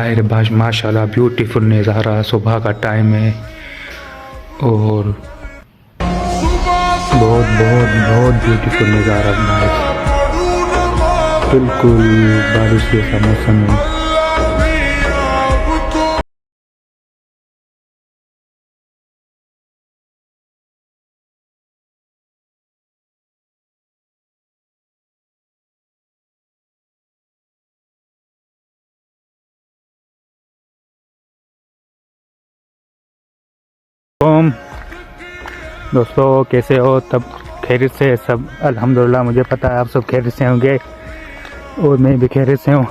बाहर माशाल्लाह ब्यूटीफुल नज़ारा, सुबह का टाइम है और बहुत बहुत बहुत ब्यूटीफुल नज़ारा नाइस, बिल्कुल बारिश जैसा मौसम है। दोस्तों कैसे हो? तब खैरियत से सब? अल्हम्दुलिल्लाह, मुझे पता है आप सब खैरियत से होंगे और मैं भी खैरियत से हूँ।